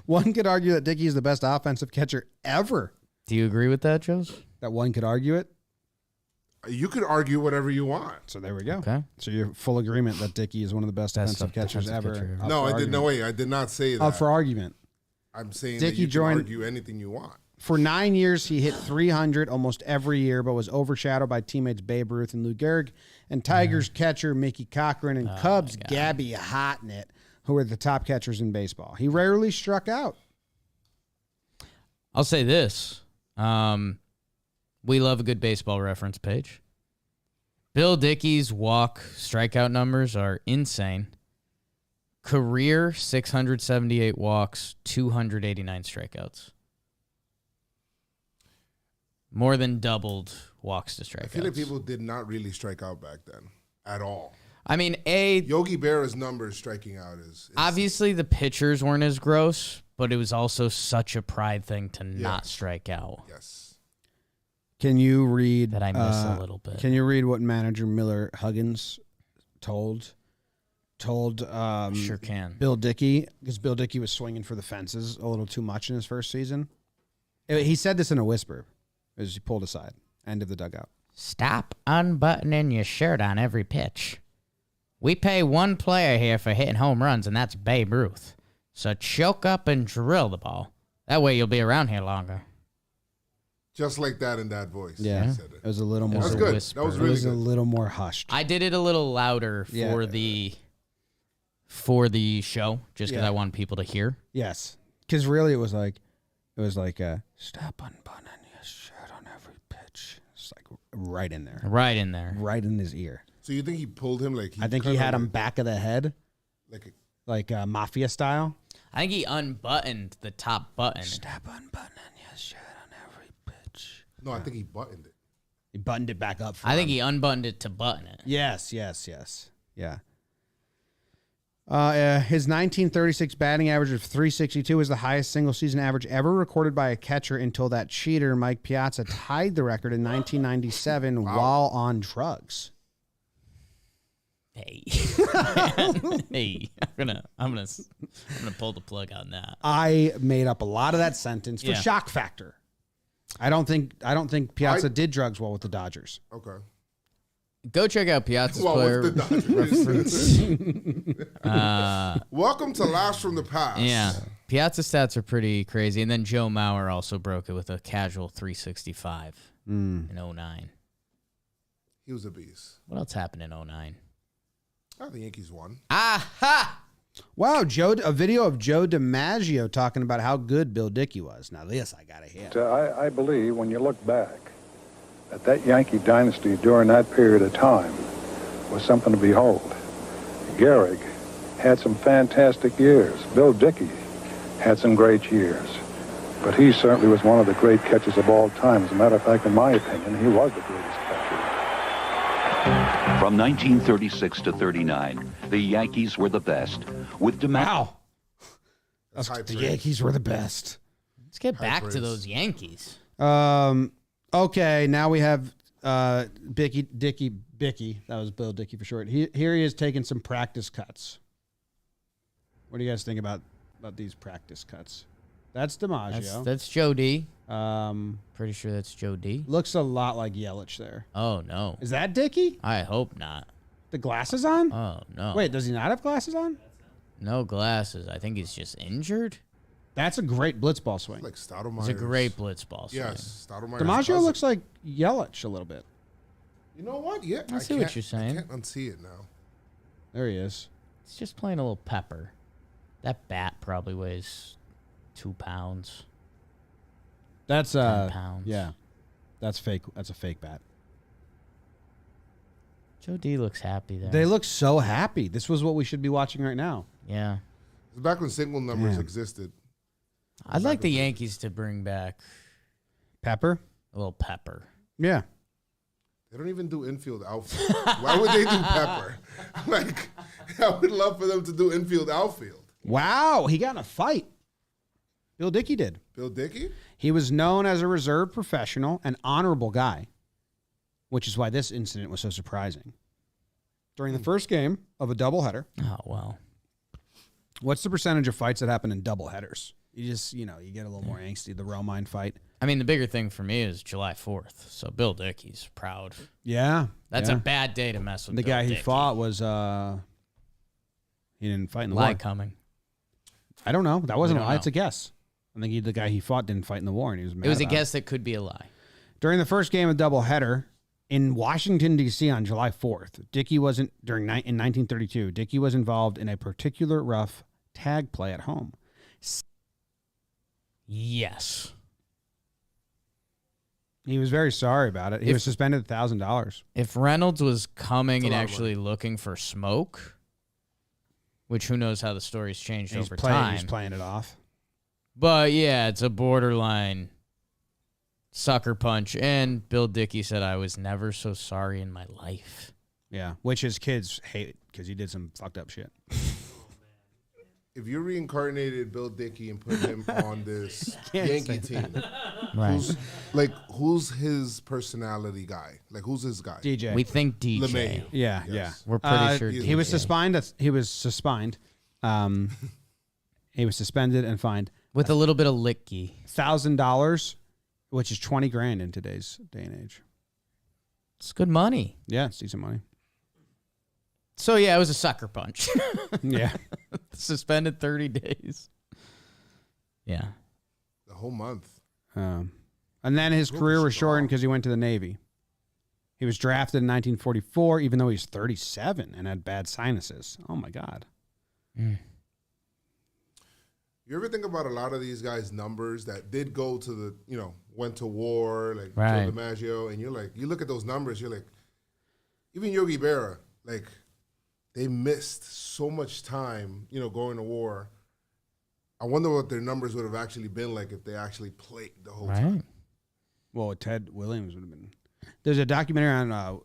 One could argue that Dickey is the best offensive catcher ever. Do you agree with that, Joes? That one could argue it. You could argue whatever you want. So there we go. Okay. So you're full agreement that Dickey is one of the best defensive catchers defensive ever. catcher. Up No, for I did. argument. No way. I did not say that. Up for argument. I'm saying Dickey that you joined- can argue anything you want. For 9 years, he hit 300 almost every year, but was overshadowed by teammates Babe Ruth and Lou Gehrig, and Tigers catcher Mickey Cochran, and Cubs Gabby Hotnett, who were the top catchers in baseball. He rarely struck out. I'll say this. We love a good baseball reference page. Bill Dickey's walk strikeout numbers are insane. Career 678 walks, 289 strikeouts. More than doubled walks to strikeouts. I feel like people did not really strike out back then at all. I mean, Yogi Berra's numbers striking out is obviously the pitchers weren't as gross, but it was also such a pride thing to not strike out. Yes. Can you read that I miss a little bit? Can you read what manager Miller Huggins told Sure can. Bill Dickey, because Bill Dickey was swinging for the fences a little too much in his first season. He said this in a whisper as he pulled aside. End of the dugout. Stop unbuttoning your shirt on every pitch. We pay one player here for hitting home runs, and that's Babe Ruth. So choke up and drill the ball. That way you'll be around here longer. Just like that in that voice. Yeah, He said it. it was a little more. That was good. That was It really was a good. little more hushed. I did it a little louder for the show, just because I want people to hear. Yes, because really it was like stop unbuttoning your shirt on every pitch. It's like right in there, Right in there. right in his ear. So you think he pulled him like? I think he had him back of the head, like mafia style. I think he unbuttoned the top button. Stop unbuttoning your shirt on every pitch. No, I think he buttoned it. He buttoned it back up. For I think him. he unbuttoned it to button it. Yes. Yeah. His 1936 batting average of 362 is the highest single-season average ever recorded by a catcher until that cheater, Mike Piazza, tied the record in 1997 while on drugs. Hey, hey! I'm gonna pull the plug on that. I made up a lot of that sentence for Yeah. shock factor. I don't think Piazza did drugs well with the Dodgers. Okay. Go check out Piazza's Well, player with the reference. Welcome to Last from the Past. Yeah. Piazza stats are pretty crazy. And then Joe Mauer also broke it with a casual 365 in 09. He was a beast. What else happened in 09? Oh, the Yankees won. Aha! Wow, a video of Joe DiMaggio talking about how good Bill Dickey was. Now this I gotta hear. I believe when you look back at that Yankee dynasty during that period of time was something to behold. Gehrig had some fantastic years. Bill Dickey had some great years. But he certainly was one of the great catchers of all time. As a matter of fact, in my opinion, he was the greatest catcher. From 1936 to 39, the Yankees were the best. With Wow. The Yankees were the best. Let's get back to those Yankees. Okay, now we have Dickey. That was Bill Dickey for short. Here he is taking some practice cuts. What do you guys think about these practice cuts? That's DiMaggio. That's Joe D. Pretty sure that's Joe D. Looks a lot like Yelich there. Oh, no. Is that Dickey? I hope not. The glasses on? Oh, no. Wait, does he not have glasses on? No glasses. I think he's just injured. That's a great blitzball swing. Like Stoudemire. It's a great blitzball swing. Yes, Stoudemire. DiMaggio looks like Yelich a little bit. You know what? Yeah, I see what you're saying. I can't unsee it now. There he is. He's just playing a little pepper. That bat probably weighs 2 pounds. That's 10 pounds. Yeah, that's fake. That's a fake bat. Joe D looks happy there. They look so happy. This was what we should be watching right now. Yeah. It was back when single numbers existed. I'd like the Yankees to bring back Pepper. A little pepper. Yeah. They don't even do infield outfield. Why would they do Pepper? Like, I would love for them to do infield outfield. Wow, he got in a fight. Bill Dickey did. Bill Dickey? He was known as a reserved professional and honorable guy, which is why this incident was so surprising. During the first game of a doubleheader. Oh, wow. What's the percentage of fights that happen in doubleheaders? You just, you get a little more angsty. The Romine fight. I mean, the bigger thing for me is July 4th. So Bill Dickey's proud. Yeah. That's a bad day to mess with the Bill guy Dickey. he fought was, he didn't fight in the war. Lie coming. I don't know. That wasn't a lie. know. It's a guess. I think the guy he fought didn't fight in the war, and he was mad It was a about guess that could be a lie. During the first game of doubleheader in Washington, D.C. on July 4th, Dickey wasn't, in 1932, Dickey was involved in a particular rough tag play at home. Yes. He was very sorry about it. He was suspended $1,000. If Reynolds was coming and actually looking for smoke, which who knows how the story's changed over time. He's playing it off. But yeah, it's a borderline sucker punch. And Bill Dickey said, I was never so sorry in my life. Yeah, which his kids hate because he did some fucked up shit. If you reincarnated Bill Dickey and put him on this Yankee team, Right. who's his personality guy? Like, who's his guy? DJ. We think DJ. LeMahieu. Yeah, Yes. yeah. We're pretty sure he was suspended. He was suspended. He was suspended and fined with a little bit of licky. $1,000, which is $20,000 in today's day and age. It's good money. Yeah, it's decent money. So yeah, it was a sucker punch. Yeah. Suspended 30 days. Yeah. The whole month. And then his career was shortened because he went to the Navy. He was drafted in 1944, even though he was 37 and had bad sinuses. Oh, my God. You ever think about a lot of these guys' numbers that did go to the, went to war, like Right. Joe DiMaggio, and you look at those numbers, you're like, even Yogi Berra, like, they missed so much time, going to war. I wonder what their numbers would have actually been like if they actually played the whole time. Well, Ted Williams would have been. There's a documentary on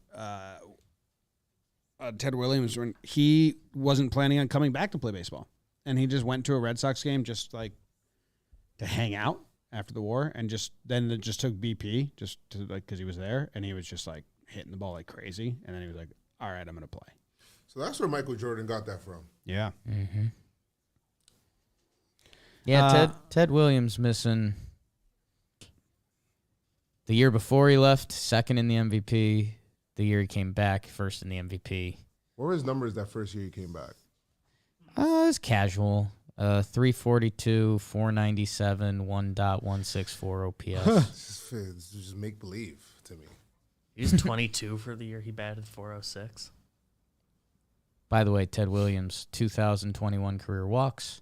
Ted Williams when he wasn't planning on coming back to play baseball. And he just went to a Red Sox game just like to hang out after the war, and then it just took BP just to because he was there, and he was just like hitting the ball like crazy, and then he was like, "All right, I'm gonna play." So that's where Michael Jordan got that from. Yeah. Mm-hmm. Yeah, Ted Williams missing the year before he left, second in the MVP. the year he came back, first in the MVP. What were his numbers that first year he came back? It's casual. 342, 497, 1.164 OPS. It's just make believe to me. He was 22 for the year he batted 406. By the way, Ted Williams, 2,021 career walks,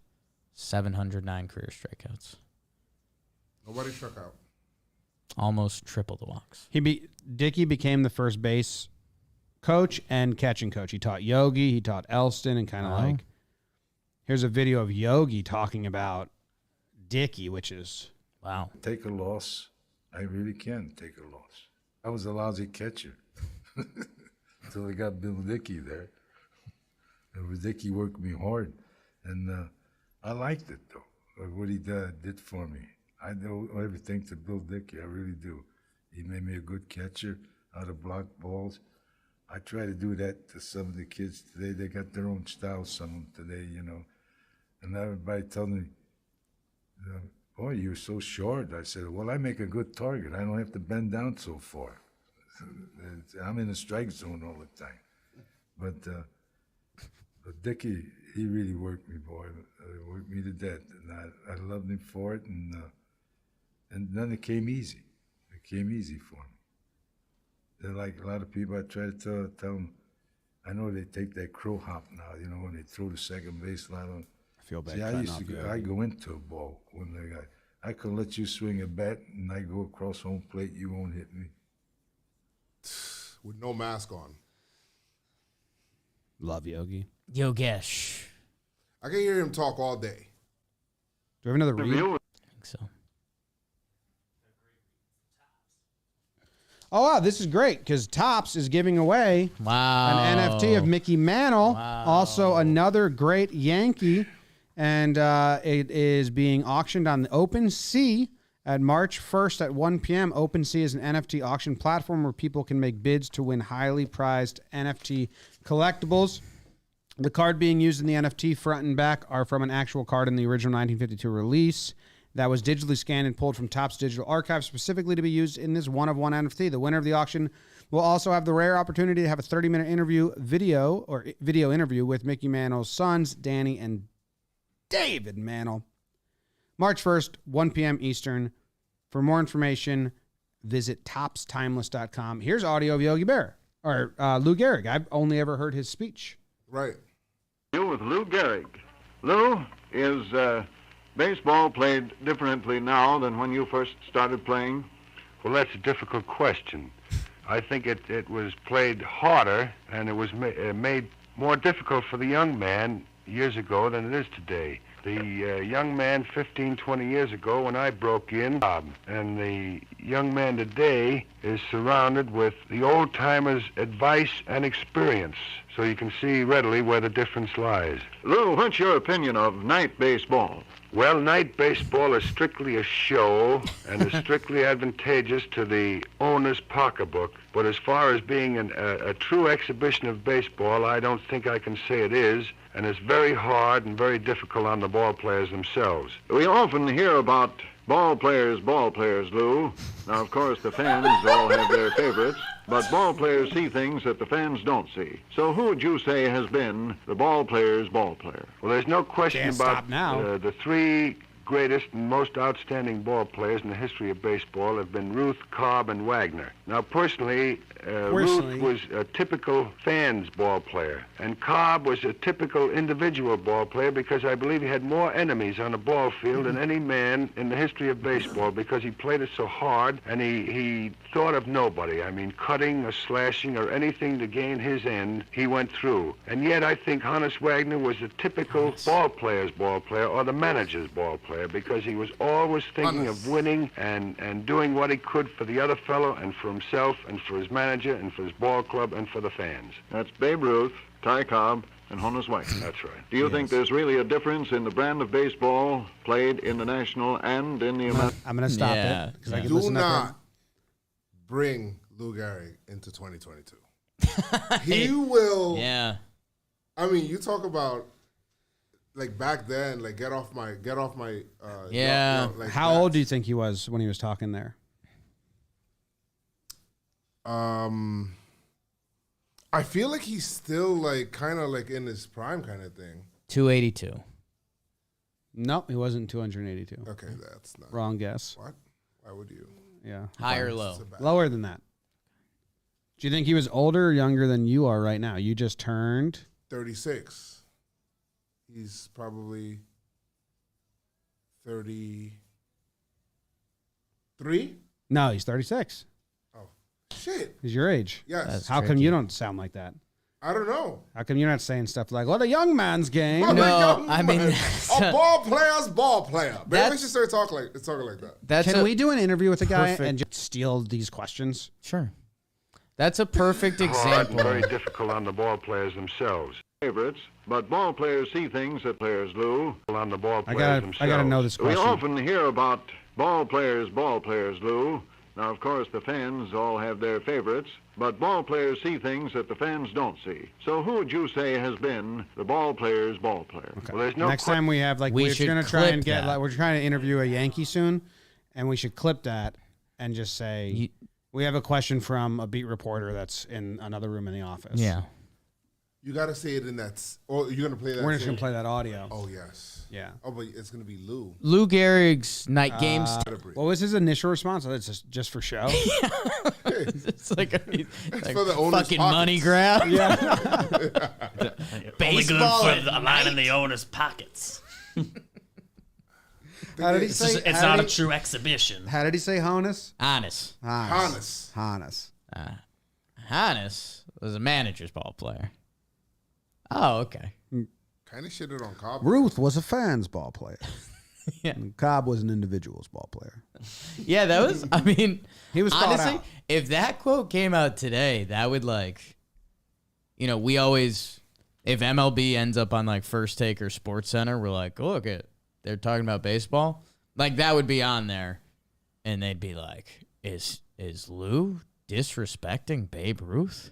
709 career strikeouts. Nobody struck out. Almost triple the walks. Dickey became the first base coach and catching coach. He taught Yogi, he taught Elston, and kind of like, here's a video of Yogi talking about Dickey, which is wow. Take a loss. I really can take a loss. I was a lousy catcher until I got Bill Dickey there. And Dickey worked me hard, and I liked it though. Like what he did for me. I owe everything to Bill Dickey. I really do. He made me a good catcher, how to block balls. I try to do that to some of the kids today. They got their own style, some of them today, you know. And everybody tells me, boy, you're so short. I said, well, I make a good target. I don't have to bend down so far. I'm in the strike zone all the time. But Dickey, he really worked me, boy. Worked me to death. And I loved him for it. And then it came easy. It came easy for me. They're like a lot of people, I try to tell them, I know they take that crow hop now, you know, when they throw the second base line. I feel bad. See, I go into a ball when I can let you swing a bat and I go across home plate, you won't hit me. With no mask on. Love Yogi. Yogesh. I can hear him talk all day. Do we have another read? I think so. Oh, wow, this is great because Topps is giving away an NFT of Mickey Mantle, also another great Yankee, and it is being auctioned on the OpenSea at March 1st at 1 p.m. OpenSea is an NFT auction platform where people can make bids to win highly prized NFT collectibles. The card being used in the NFT front and back are from an actual card in the original 1952 release that was digitally scanned and pulled from Topps digital archive specifically to be used in this one-of-one NFT. The winner of the auction will also have the rare opportunity to have a 30-minute video interview with Mickey Mantle's sons, Danny and David Mantle. March 1st, 1 p.m. Eastern. For more information, visit toppstimeless.com. Here's audio of Yogi Berra, or Lou Gehrig. I've only ever heard his speech. Right. With Lou Gehrig. Lou, is baseball played differently now than when you first started playing? Well, that's a difficult question. I think it was played harder, and it was made more difficult for the young man years ago than it is today. The young man 15, 20 years ago when I broke in, and the young man today is surrounded with the old-timers' advice and experience, so you can see readily where the difference lies. Lou, what's your opinion of night baseball? Well, night baseball is strictly a show and is strictly advantageous to the owner's pocketbook. But as far as being a true exhibition of baseball, I don't think I can say it is. And it's very hard and very difficult on the ball players themselves. We often hear about ball players, Lou. Now, of course, the fans all have their favorites, but ball players see things that the fans don't see. So who would you say has been the ball player's ball player? Well, there's no question about the three greatest and most outstanding ball players in the history of baseball have been Ruth, Cobb, and Wagner. Now, personally, Ruth was a typical fans ball player, and Cobb was a typical individual ball player because I believe he had more enemies on the ball field than any man in the history of baseball because he played it so hard and he thought of nobody. I mean, cutting or slashing or anything to gain his end, he went through. And yet I think Hannes Wagner was a typical ball player's ball player or the manager's ball player because he was always thinking of winning and doing what he could for the other fellow and for himself and for his manager and for his ball club and for the fans. That's Babe Ruth, Ty Cobb, and Hannes Wagner. That's right. Do you think there's really a difference in the brand of baseball played in the National and in the American? I'm going to stop it. Because I can Do listen to not bring Lou Gehrig into 2022. He will. Yeah. I mean, you talk about like back then, like get off my. Yeah. Like how old do you think he was when he was talking there? I feel like he's still like kind of like in his prime kind of thing. 282. No, he wasn't 282. Okay, that's not Wrong guess. What? Why would you? Yeah. High or low? Lower than that. Do you think he was older or younger than you are right now? You just turned 36. He's probably 33. No, he's 36. Oh, shit. He's your age. Yes. How come you don't sound like that? I don't know. How come you're not saying stuff like, "What a young man's game"? No, I mean, a ball player's ball player. Maybe we should start talking like that. Can we do an interview with a guy and just steal these questions? Sure. That's a perfect Hard example. and very difficult on the ball players themselves. Favorites, but ball players see things that players do on the ball players themselves. I gotta know this question. We often hear about ball players, Lou. Now, of course, the fans all have their favorites, but ball players see things that the fans don't see. So who would you say has been the ball player's ball player? Okay. Well, there's no Next time we have we're should gonna try and clip get that. we're trying to interview a Yankee soon, and we should clip that and just say we have a question from a beat reporter that's in another room in the office. Yeah. You got to say it in that. Or you're gonna play that. We're just gonna play that audio. Oh yes. Yeah. Oh, but it's gonna be Lou. Lou Gehrig's night games. What was his initial response? Oh, it's just for show. It's like a for the owner's fucking pockets. money grab. Yeah. Only good Baseball for at a line in the owner's pockets. How did he It's, say? just, it's not a true exhibition. How did he say Honus? Honest. Hannes. Honus. Hannes was a manager's ball player. Oh, okay. Kind of shitted on Cobb. Ruth was a fan's ball player. Yeah. And Cobb was an individual's ball player. Yeah, that was, I mean, He was thought honestly, out. if that quote came out today, that would we always, if MLB ends up on First Take or Sports Center, we're like, oh, look, they're talking about baseball. That would be on there. And they'd be like, is Lou disrespecting Babe Ruth?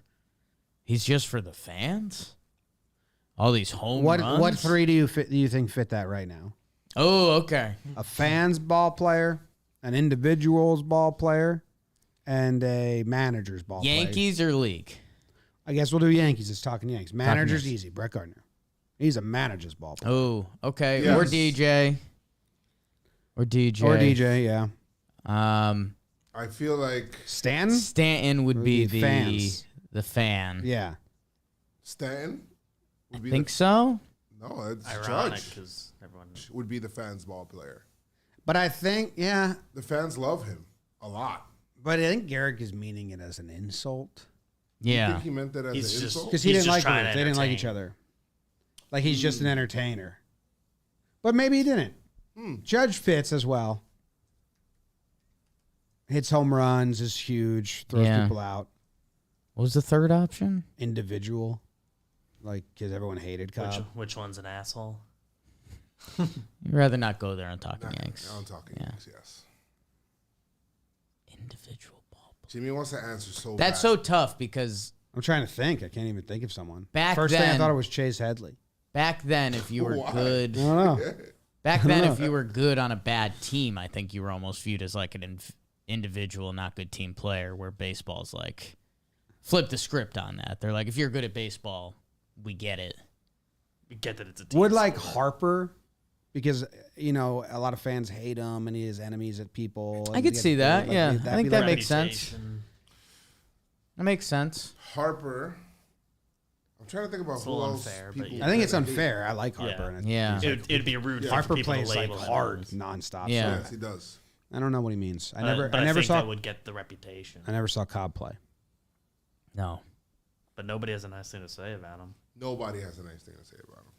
He's just for the fans? All these home runs? What three do you think fit that right now? Oh, okay. A fan's ball player, an individual's ball player, and a manager's ball player. Yankees or league? I guess we'll do Yankees. It's talking Yankees. Manager's Yankees. easy. Brett Gardner. He's a manager's ball player. Oh, okay. Yes. Or DJ. Or DJ, yeah. I feel like Stanton would be the fans. the fan. Yeah. Stanton would be Think so? No, it's Ironic Judge because everyone. would be the fans' ball player. But I think, yeah. The fans love him a lot. But I think Gehrig is meaning it as an insult. You Yeah. think he meant that as He's an just- insult? Because he He's didn't just like trying Ruth. to They didn't like each entertain. other. Like he's just an entertainer. But maybe he didn't. Judge fits as well. Hits home runs, is huge, throws Yeah. people out. What was the third option? Individual. Because everyone hated Cobb. Which one's an asshole? You'd rather not go there on Talking Nah, Yanks. I'm talking Yeah. Yanks, yes. Individual ball player. Jimmy wants to answer so That's bad. so tough because I'm trying to think. I can't even think of someone. Back First thing I then- thought it was Chase Headley. back then, if you were Why? good, I don't know. back I don't then, know. if you were good on a bad team, I think you were almost viewed as an individual, not good team player. Where baseball's flip the script on that. They're like, if you're good at baseball, we get it. We get that it's a team Would sport. Harper, because, a lot of fans hate him and he has enemies at people. I could see that. Yeah, I think that makes sense. Reputation. That makes sense. Harper. I'm trying to think about It's a who little else. unfair, but people yeah. I think it's hate. unfair. I like Harper. Yeah. And Yeah. It'd be rude for Harper people plays to label him hard as- nonstop. Yeah. Yes, he does. I don't know what he means. I But never I think saw that would get the reputation. I never saw Cobb play. No. But nobody has a nice thing to say about him, Nobody has a nice thing to say about him.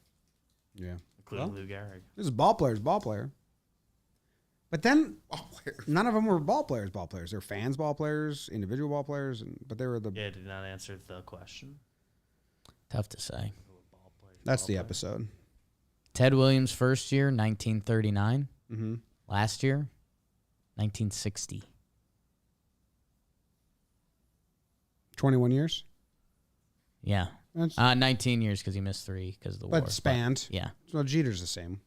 Yeah. including Well, Lou Gehrig. This is ball player. But then Ball player. none of them were ball players. They're fans, ball players, individual ball players, but they were the. Yeah, did not answer the question. Tough to say. That's the episode. Ted Williams' first year, 1939. Mm-hmm. Last year, 1960. 21 years. Yeah. That's, 19 years because he missed 3 because of the war. but spanned. Yeah. So Jeter's the same.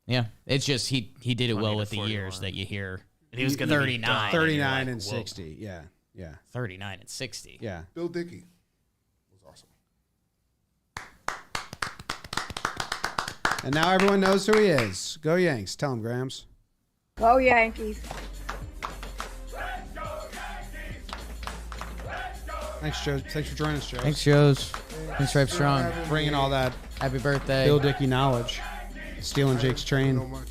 Yeah. It's just he did it 20 well to with the years 41. that you hear. And he was going to 39. 39 like, and whoa. 60. Yeah. 39 and 60. Yeah. Bill Dickey was awesome. And now everyone knows who he is. Go Yanks. Tell him, Grams. Go Yankees. Thanks, Joe. Thanks for joining us, Joe. Thanks, Joe's. Thanks, Stripe Strong. Bringing all that Happy birthday. Bill Dickey knowledge. Stealing Jake's train. So much.